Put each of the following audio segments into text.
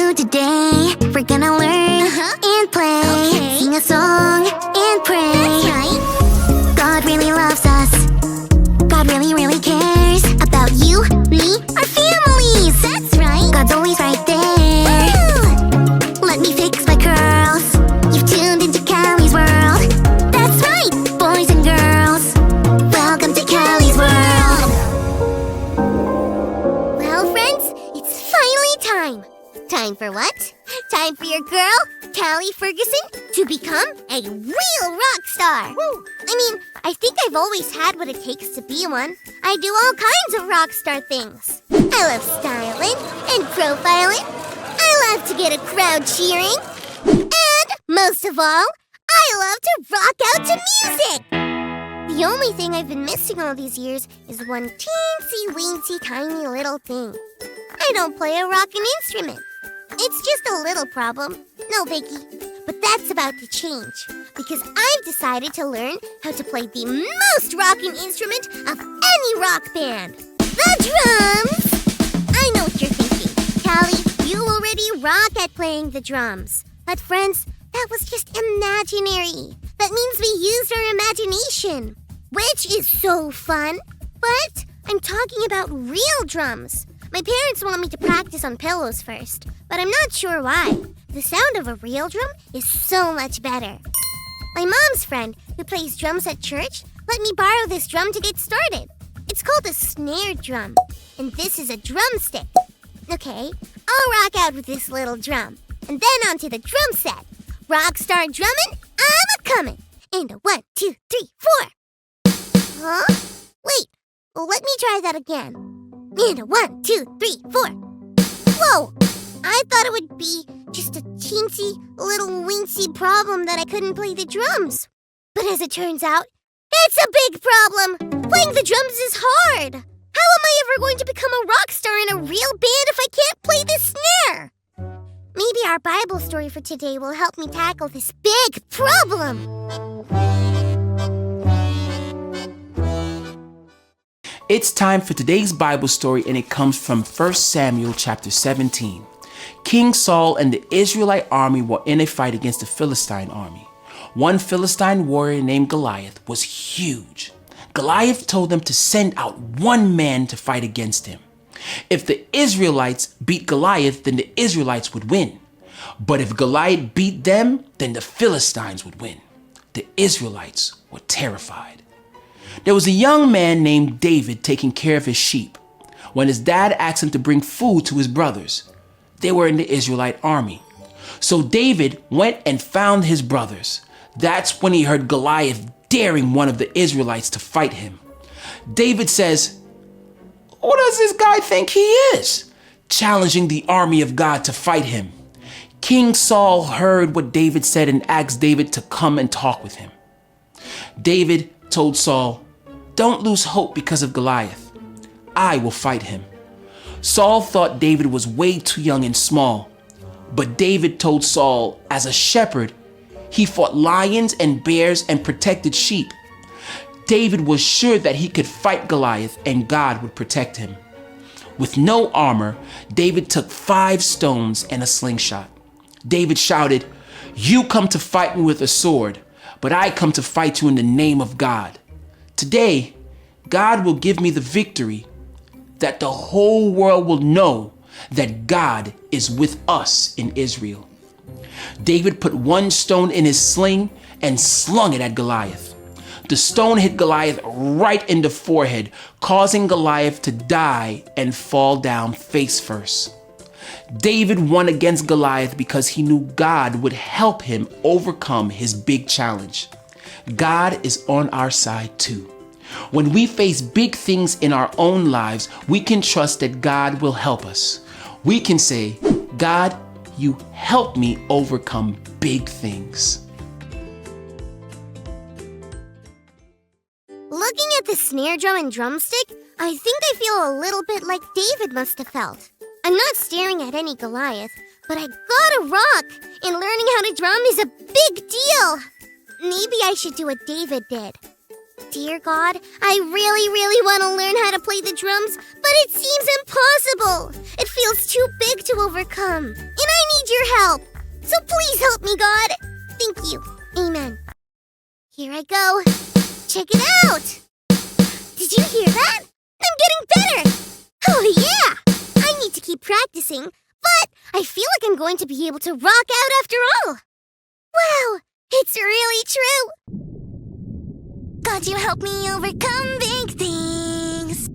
do today? We're gonna learn and play, sing a song and pray. That's right. God really loves us. God really, really cares about you, me, our families. That's right. God's always right there. Woo! Let me fix my curls. You've tuned into Callie's world. That's right, boys and girls. Welcome to Callie's world. Well, friends, it's finally time. Time for what? Time for your girl, Callie Ferguson, to become a real rock star. Woo. I think I've always had what it takes to be one. I do all kinds of rock star things. I love styling and profiling. I love to get a crowd cheering. And, most of all, I love to rock out to music. The only thing I've been missing all these years is one teensy-weensy tiny little thing. I don't play a rockin' instrument. It's just a little problem. No biggie. But that's about to change, because I've decided to learn how to play the most rockin' instrument of any rock band. The drums! I know what you're thinking. Callie, you already rock at playing the drums. But friends, that was just imaginary. That means we used our imagination, which is so fun. But I'm talking about real drums. My parents want me to practice on pillows first, but I'm not sure why. The sound of a real drum is so much better. My mom's friend, who plays drums at church, let me borrow this drum to get started. It's called a snare drum, and this is a drumstick. Okay, I'll rock out with this little drum, and then onto the drum set. Rockstar drumming, I'm a-comin'. And a 1, 2, 3, 4. Huh? Wait, well, let me try that again. And a 1, 2, 3, 4. Whoa! I thought it would be just a teensy, little weensy problem that I couldn't play the drums. But as it turns out, it's a big problem. Playing the drums is hard. How am I ever going to become a rock star in a real band if I can't play the snare? Maybe our Bible story for today will help me tackle this big problem. It's time for today's Bible story, and it comes from 1 Samuel chapter 17. King Saul and the Israelite army were in a fight against the Philistine army. One Philistine warrior named Goliath was huge. Goliath told them to send out one man to fight against him. If the Israelites beat Goliath, then the Israelites would win. But if Goliath beat them, then the Philistines would win. The Israelites were terrified. There was a young man named David taking care of his sheep when his dad asked him to bring food to his brothers. They were in the Israelite army. So David went and found his brothers. That's when he heard Goliath daring one of the Israelites to fight him. David says, "Who does this guy think he is?" challenging the army of God to fight him. King Saul heard what David said and asked David to come and talk with him. David told Saul, "Don't lose hope because of Goliath. I will fight him." Saul thought David was way too young and small, but David told Saul, as a shepherd, he fought lions and bears and protected sheep. David was sure that he could fight Goliath and God would protect him. With no armor, David took 5 stones and a slingshot. David shouted, "You come to fight me with a sword, but I come to fight you in the name of God. Today, God will give me the victory that the whole world will know that God is with us in Israel." David put 1 stone in his sling and slung it at Goliath. The stone hit Goliath right in the forehead, causing Goliath to die and fall down face first. David won against Goliath because he knew God would help him overcome his big challenge. God is on our side too. When we face big things in our own lives, we can trust that God will help us. We can say, "God, you help me overcome big things." Looking at the snare drum and drumstick, I think I feel a little bit like David must have felt. I'm not staring at any Goliath, but I gotta rock, and learning how to drum is a big deal. Maybe I should do what David did. Dear God, I really want to learn how to play the drums, but it seems impossible. It feels too big to overcome. And I need your help. So please help me, God. Thank you. Amen. Here I go. Check it out. Did you hear that? I'm getting better. Oh, yeah. I need to keep practicing, but I feel like I'm going to be able to rock out after all. Wow, it's really true. God, you help me overcome big things.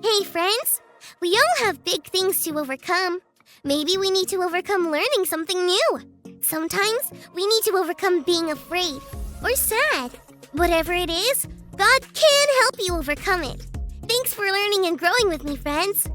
Hey, friends. We all have big things to overcome. Maybe we need to overcome learning something new. Sometimes we need to overcome being afraid or sad. Whatever it is, God can help you overcome it. Thanks for learning and growing with me, friends.